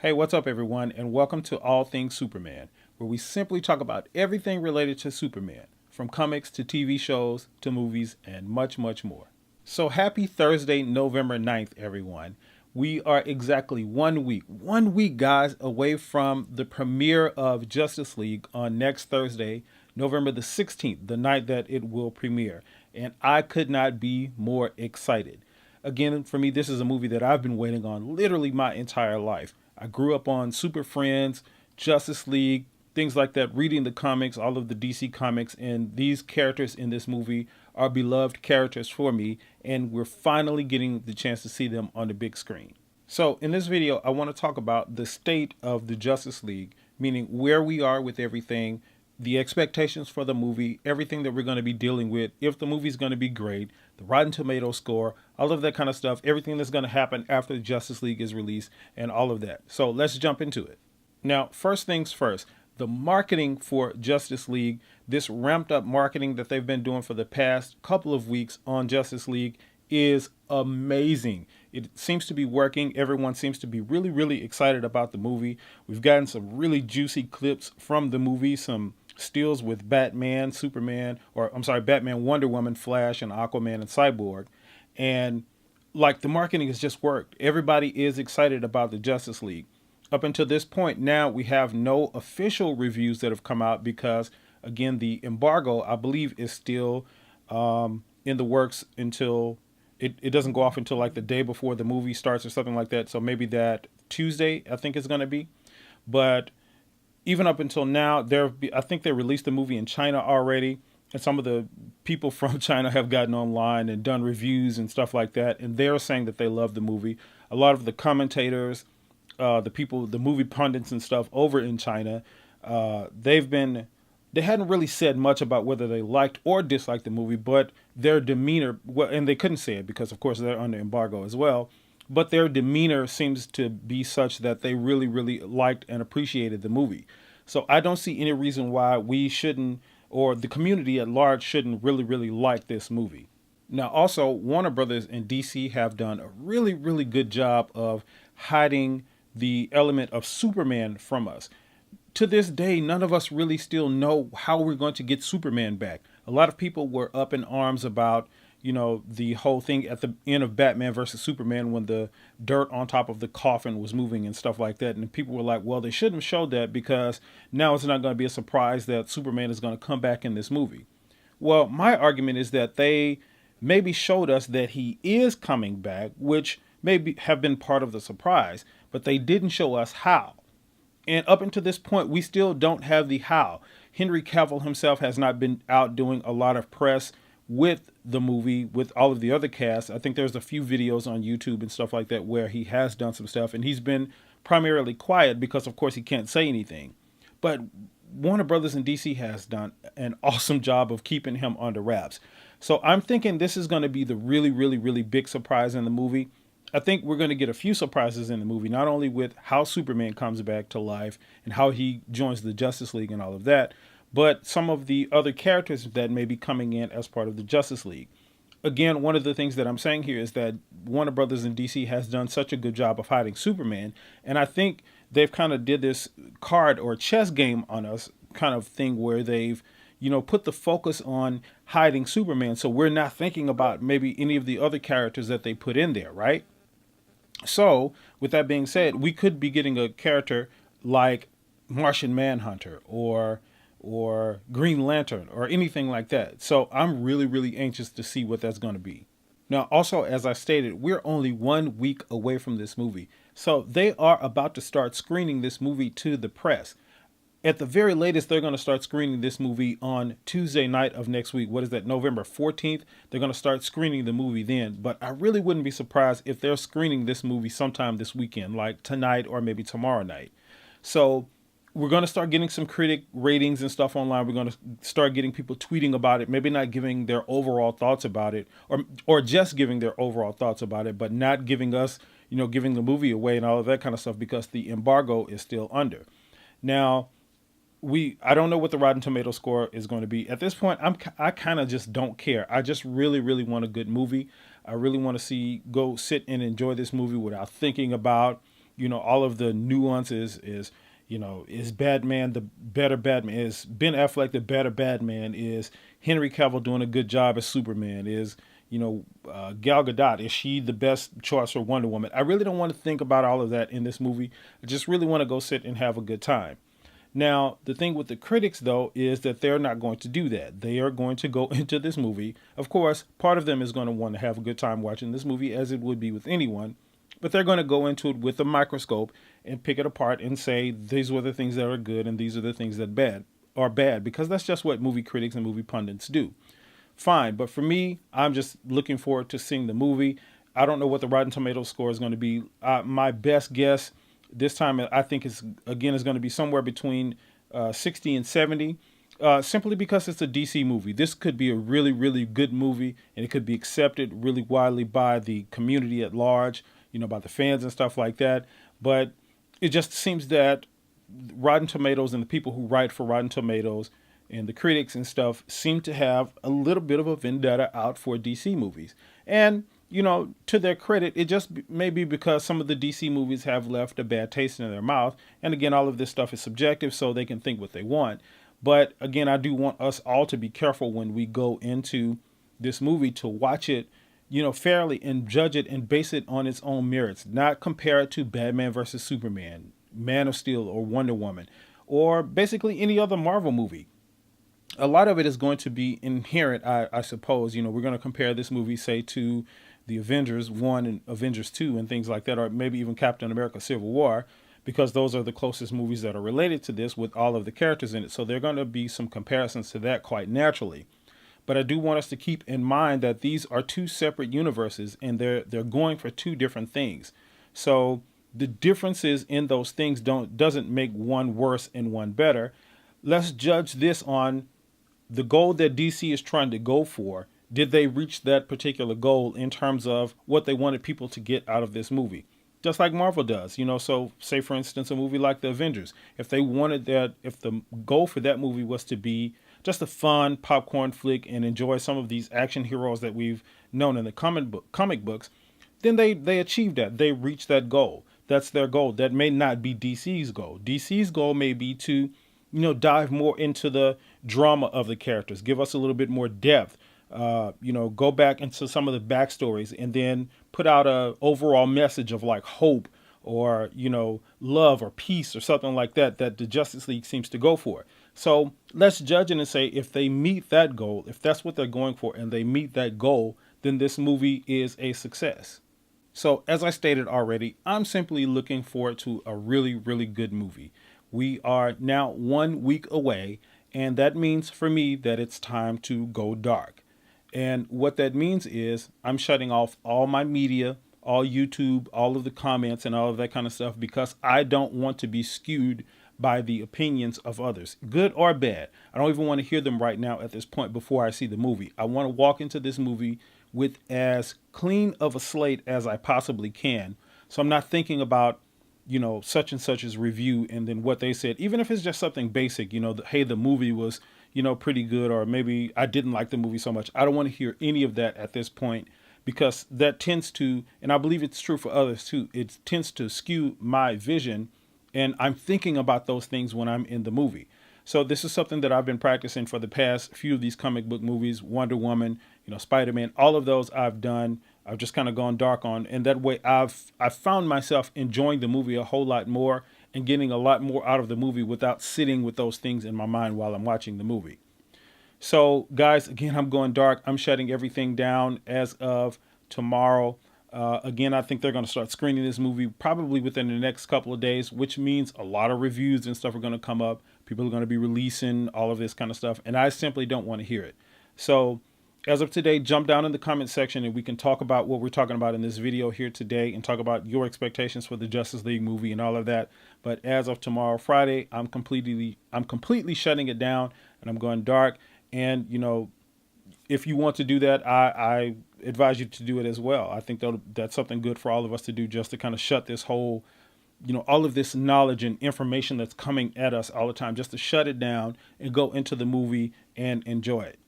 Hey, what's up, everyone, and welcome to All Things Superman, where we simply talk about everything related to Superman, from comics to TV shows to movies and much, much more. So, happy Thursday, November 9th, everyone. We are exactly 1 week, guys, away from the premiere of Justice League on next Thursday, November the 16th, the night that it will premiere. And I could not be more excited. Again, for me, this is a movie that I've been waiting on literally my entire life. I grew up on Super Friends, Justice League, things like that, reading the comics, all of the DC comics, and these characters in this movie are beloved characters for me, and we're finally getting the chance to see them on the big screen. So, in this video, I want to talk about the state of the Justice League, meaning where we are with everything, the expectations for the movie, everything that we're going to be dealing with, if the movie's going to be great, the Rotten Tomato score, all of that kind of stuff, everything that's going to happen after the Justice League is released, and all of that. So let's jump into it. Now, first things first, the marketing for Justice League, this ramped up marketing that they've been doing for the past couple of weeks on Justice League is amazing. It seems to be working. Everyone seems to be really, really excited about the movie. We've gotten some really juicy clips from the movie, some stills with Batman, Superman, or I'm sorry, Batman, Wonder Woman, Flash, and Aquaman and Cyborg. And like the marketing has just worked. Everybody is excited about the Justice League. Up until this point, now we have no official reviews that have come out because, again, the embargo, I believe, is still in the works until it doesn't go off until like the day before the movie starts or something like that. So maybe that Tuesday, I think, is going to be. But even up until now, I think they released the movie in China already, and some of the people from China have gotten online and done reviews and stuff like that, and they're saying that they love the movie. A lot of the commentators, the people, the movie pundits and stuff over in China, they hadn't really said much about whether they liked or disliked the movie, but their demeanor, well, and they couldn't say it because, of course, they're under embargo as well. But their demeanor seems to be such that they really, really liked and appreciated the movie. So I don't see any reason why we shouldn't, or the community at large shouldn't really, really like this movie. Now, also, Warner Brothers and DC have done a really, really good job of hiding the element of Superman from us. To this day, none of us really still know how we're going to get Superman back. A lot of people were up in arms about, the whole thing at the end of Batman versus Superman when the dirt on top of the coffin was moving and stuff like that. And people were like, well, they shouldn't have showed that because now it's not going to be a surprise that Superman is going to come back in this movie. Well, my argument is that they maybe showed us that he is coming back, which maybe have been part of the surprise, but they didn't show us how. And up until this point, we still don't have the how. Henry Cavill himself has not been out doing a lot of press with the movie, with all of the other cast. I think there's a few videos on YouTube and stuff like that where he has done some stuff, and he's been primarily quiet because, of course, he can't say anything. But Warner Brothers and DC has done an awesome job of keeping him under wraps. So I'm thinking this is going to be the really, really, really big surprise in the movie. I think we're going to get a few surprises in the movie, not only with how Superman comes back to life and how he joins the Justice League and all of that, but some of the other characters that may be coming in as part of the Justice League. Again, one of the things that I'm saying here is that Warner Brothers and DC has done such a good job of hiding Superman, and I think they've kind of did this card or chess game on us kind of thing where they've put the focus on hiding Superman, so we're not thinking about maybe any of the other characters that they put in there, right? So, with that being said, we could be getting a character like Martian Manhunter or Green Lantern or anything like that. So, I'm really, really anxious to see what that's going to be. Now, also, as I stated, we're only 1 week away from this movie. So, they are about to start screening this movie to the press. At the very latest, they're going to start screening this movie on Tuesday night of next week. What is that, November 14th? They're going to start screening the movie then. But I really wouldn't be surprised if they're screening this movie sometime this weekend, like tonight or maybe tomorrow night. So we're going to start getting some critic ratings and stuff online. We're going to start getting people tweeting about it, maybe not giving their overall thoughts about it, or just giving their overall thoughts about it, but not giving us, giving the movie away and all of that kind of stuff because the embargo is still under. Now, I don't know what the Rotten Tomato score is going to be. At this point, I kind of just don't care. I just really, really want a good movie. I really want to go sit and enjoy this movie without thinking about all of the nuances. Is Batman the better Batman? Is Ben Affleck the better Batman? Is Henry Cavill doing a good job as Superman? Is Gal Gadot, is she the best choice for Wonder Woman? I really don't want to think about all of that in this movie. I just really want to go sit and have a good time. Now, the thing with the critics, though, is that they're not going to do that. They are going to go into this movie. Of course, part of them is going to want to have a good time watching this movie, as it would be with anyone. But they're going to go into it with a microscope and pick it apart and say, these were the things that are good and these are the things that are bad, because that's just what movie critics and movie pundits do. Fine, but for me, I'm just looking forward to seeing the movie. I don't know what the Rotten Tomatoes score is going to be. My best guess this time, I think, is going to be somewhere between 60 and 70. Simply because it's a DC movie. This could be a really, really good movie, and it could be accepted really widely by the community at large, by the fans and stuff like that. But it just seems that Rotten Tomatoes and the people who write for Rotten Tomatoes and the critics and stuff seem to have a little bit of a vendetta out for DC movies. And, to their credit, it just may be because some of the DC movies have left a bad taste in their mouth. And again, all of this stuff is subjective, so they can think what they want. But again, I do want us all to be careful when we go into this movie to watch it, fairly, and judge it and base it on its own merits, not compare it to Batman versus Superman, Man of Steel, or Wonder Woman, or basically any other Marvel movie. A lot of it is going to be inherent, I suppose. We're going to compare this movie, say, to the Avengers 1 and Avengers 2 and things like that, or maybe even Captain America Civil War, because those are the closest movies that are related to this with all of the characters in it. So there are going to be some comparisons to that quite naturally. But I do want us to keep in mind that these are two separate universes, and they're going for two different things. So the differences in those things doesn't make one worse and one better. Let's judge this on the goal that DC is trying to go for. Did they reach that particular goal in terms of what they wanted people to get out of this movie? Just like Marvel does, so say, for instance, a movie like The Avengers. If they wanted that, if the goal for that movie was to be just a fun popcorn flick and enjoy some of these action heroes that we've known in the comic books, then they achieved that. They reached that goal. That's their goal. That may not be DC's goal. DC's goal may be to, dive more into the drama of the characters, give us a little bit more depth, go back into some of the backstories, and then put out a overall message of like hope or, love or peace or something like that the Justice League seems to go for. So let's judge it and say, if they meet that goal, if that's what they're going for and they meet that goal, then this movie is a success. So as I stated already, I'm simply looking forward to a really, really good movie. We are now 1 week away, and that means for me that it's time to go dark. And what that means is I'm shutting off all my media, all YouTube, all of the comments and all of that kind of stuff, because I don't want to be skewed by the opinions of others, good or bad. I don't even want to hear them right now at this point before I see the movie. I want to walk into this movie with as clean of a slate as I possibly can. So I'm not thinking about, such and such's review and then what they said, even if it's just something basic, hey, the movie was, pretty good, or maybe I didn't like the movie so much. I don't want to hear any of that at this point, because that tends to, and I believe it's true for others too, it tends to skew my vision. And I'm thinking about those things when I'm in the movie. So this is something that I've been practicing for the past few of these comic book movies, Wonder Woman, Spider-Man, all of those I've done. I've just kind of gone dark on. And that way I've found myself enjoying the movie a whole lot more and getting a lot more out of the movie without sitting with those things in my mind while I'm watching the movie. So guys, again, I'm going dark. I'm shutting everything down as of tomorrow. Again, I think they're going to start screening this movie probably within the next couple of days, which means a lot of reviews and stuff are going to come up. People are going to be releasing all of this kind of stuff, and I simply don't want to hear it. So as of today, jump down in the comment section and we can talk about what we're talking about in this video here today and talk about your expectations for the Justice League movie and all of that. But as of tomorrow, Friday, I'm completely shutting it down and I'm going dark. And, if you want to do that, I advise you to do it as well. I think that's something good for all of us to do, just to kind of shut this whole, all of this knowledge and information that's coming at us all the time, just to shut it down and go into the movie and enjoy it.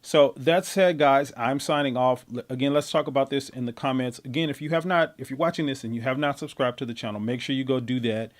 So that said, guys, I'm signing off. Again, let's talk about this in the comments. Again, if you're watching this and you have not subscribed to the channel, make sure you go do that.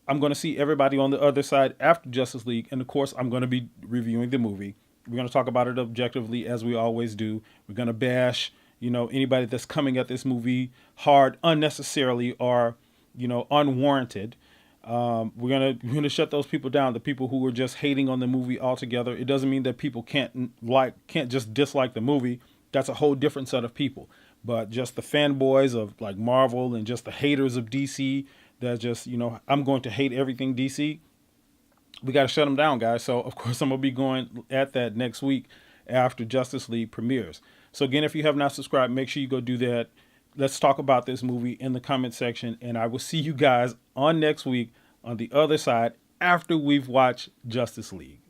I'm going to see everybody on the other side after Justice League. And of course, I'm going to be reviewing the movie. We're going to talk about it objectively as we always do. We're going to bash, anybody that's coming at this movie hard unnecessarily or, unwarranted. We're gonna shut those people down. The people who are just hating on the movie altogether. It doesn't mean that people can't just dislike the movie. That's a whole different set of people. But just the fanboys of like Marvel and just the haters of DC that just I'm going to hate everything DC. We got to shut them down, guys. So of course I'm gonna be going at that next week after Justice League premieres. So again, if you have not subscribed, make sure you go do that. Let's talk about this movie in the comment section, and I will see you guys on next week on the other side after we've watched Justice League.